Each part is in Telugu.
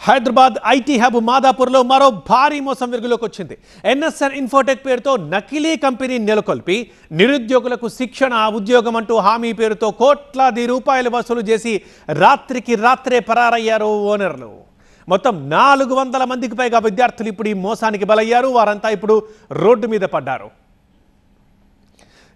హైదరాబాద్ ఐటీ హబ్ మాదాపూర్లో మరో భారీ మోసం వెలుగులోకి వచ్చింది. ఎన్ఎస్ఎన్ ఇన్ఫోటెక్ పేరుతో నకిలీ కంపెనీ నెలకొల్పి నిరుద్యోగులకు శిక్షణ ఉద్యోగం అంటూ హామీ పేరుతో కోట్లాది రూపాయలు వసూలు చేసి రాత్రికి రాత్రే పరారయ్యారు ఓనర్లు. మొత్తం 400 మందికి పైగా విద్యార్థులు ఇప్పుడు ఈ మోసానికి బలయ్యారు. వారంతా ఇప్పుడు రోడ్డు మీద పడ్డారు.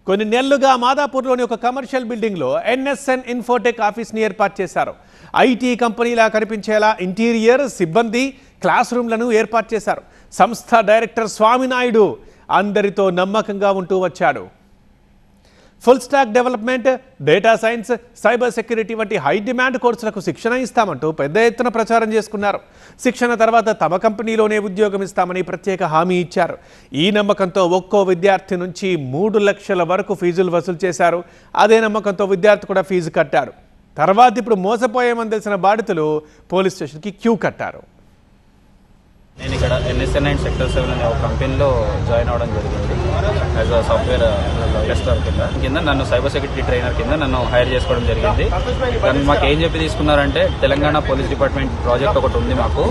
కొన్ని నెలలుగా మాదాపూర్లోని ఒక కమర్షియల్ బిల్డింగ్లో ఎన్ఎస్ఎన్ ఇన్ఫోటెక్ ఆఫీస్ని ఏర్పాటు చేశారు. ఐటీ కంపెనీలా కనిపించేలా ఇంటీరియర్, సిబ్బంది, క్లాస్ రూమ్లను ఏర్పాటు చేశారు. సంస్థ డైరెక్టర్ స్వామినాయుడు అందరితో నమ్మకంగా ఉంటూ వచ్చాడు. Full stack development, data science, cyber security వంటి హై డిమాండ్ కోర్సులకు శిక్షణ ఇస్తామంటూ పెద్ద ఎత్తున ప్రచారం చేసుకున్నారు. శిక్షణ తర్వాత తమ కంపెనీలోనే ఉద్యోగం ఇస్తామని ప్రత్యేక హామీ ఇచ్చారు. ఈ నమ్మకంతో ఒక్కో విద్యార్థి నుంచి 3 లక్షల వరకు ఫీజులు వసూలు చేశారు. అదే నమ్మకంతో విద్యార్థి కూడా ఫీజు కట్టాడు. తర్వాత ఇప్పుడు మోసపోయామని తెలిసిన బాధితులు పోలీస్ స్టేషన్కి క్యూ కట్టారు. నేను ఇక్కడ ఎన్ఎస్ఎన్ అండ్ సెక్టర్ 7 అనే ఒక కంపెనీలో జాయిన్ అవ్వడం జరిగింది. యాజ్ అ సాఫ్ట్వేర్ టెస్టర్ కింద నన్ను సైబర్ సెక్యూరిటీ ట్రైనర్ కింద నన్ను హైర్ చేసుకోవడం జరిగింది. మాకు ఏం చెప్పి తీసుకున్నారంటే, తెలంగాణ పోలీస్ డిపార్ట్మెంట్ ప్రాజెక్ట్ ఒకటి ఉంది మాకు,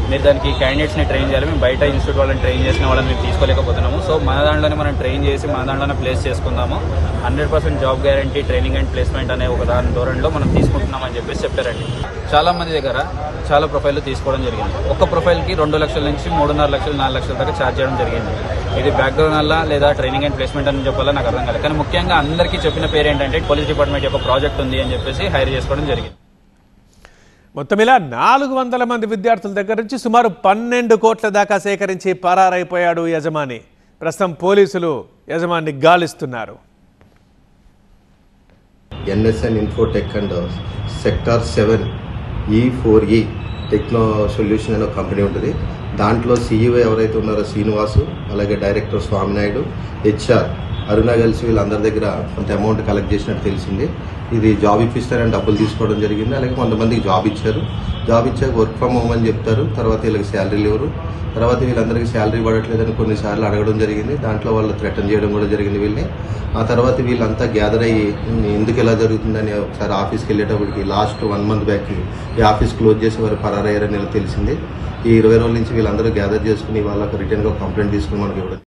మీరు దానికి క్యాండిడేట్స్ని ట్రైన్ చేయాలి. మేము బయట ఇన్స్టిట్యూట్ వాళ్ళని ట్రైన్ చేసిన వాళ్ళని మేము తీసుకోలేకపోతున్నాము. సో మన దాంట్లోనే మనం ట్రైన్ చేసి మన దాంట్లోనే ప్లేస్ చేసుకుందాము. 100% job guarantee, training and placement అనే ఒక దాని ధోరణిలో మనం తీసుకుంటున్నామని చెప్పేసి చెప్పారండి. చాలా మంది దగ్గర చాలా ప్రొఫైల్ తీసుకోవడం జరిగింది. ఒక ప్రొఫైల్కి 2 లక్షల నుంచి 3.5 లక్షలు 4 లక్షల దాకా ఛార్జ్ చేయడం జరిగింది. ఇది బ్యాక్గ్రౌండ్ వల్ల లేదా ట్రైనింగ్ అండ్ ప్లేస్మెంట్ అని చెప్పాలా నాకు అర్థం కాలేదు. కానీ ముఖ్యంగా అందరికీ చెప్పిన పేరు ఏంటంటే, పోలీస్ డిపార్ట్మెంట్ యొక్క ప్రాజెక్ట్ ఉంది అని చెప్పేసి హైర్ చేసుకోవడం జరిగింది. మొత్తం ఇలా 400 మంది విద్యార్థుల దగ్గర నుంచి సుమారు 12 కోట్ల దాకా సేకరించి పరారైపోయాడు యజమాని. ప్రస్తుతం పోలీసులు యజమాని గాలిస్తున్నారు. NSN infotech and sector 7 E4E techno solution అనే కంపెనీ ఉంటుంది. దాంట్లో CEO ఎవరైతే ఉన్నారో శ్రీనివాసు, అలాగే డైరెక్టర్ స్వామినాయుడు, HR అరుణ కలిసి వీళ్ళందరి దగ్గర కొంత అమౌంట్ కలెక్ట్ చేసినట్టు తెలిసింది. ఇది జాబ్ ఇప్పిస్తారని డబ్బులు తీసుకోవడం జరిగింది. అలాగే కొంతమందికి జాబ్ ఇచ్చారు. జాబ్ ఇచ్చాక వర్క్ ఫ్రమ్ హోమ్ అని చెప్తారు. తర్వాత వీళ్ళకి శాలరీలు ఇవ్వరు. తర్వాత వీళ్ళందరికీ శాలరీ పడట్లేదని కొన్నిసార్లు అడగడం జరిగింది. దాంట్లో వాళ్ళు థ్రెటన్ చేయడం కూడా జరిగింది వీళ్ళని. ఆ తర్వాత వీళ్ళంతా గ్యాదర్ అయ్యి ఎందుకు ఎలా జరుగుతుందని ఒకసారి ఆఫీస్కి వెళ్ళేటప్పటికి లాస్ట్ 1 మంత్ బ్యాక్ ఈ ఆఫీస్ క్లోజ్ చేసి వారు పరారయ్యారని తెలిసింది. ఈ 20 రోజుల నుంచి వీళ్ళందరూ గ్యాదర్ చేసుకుని వాళ్ళకి రిటర్న్గా కంప్లైంట్ తీసుకుని మనకి ఇవ్వడం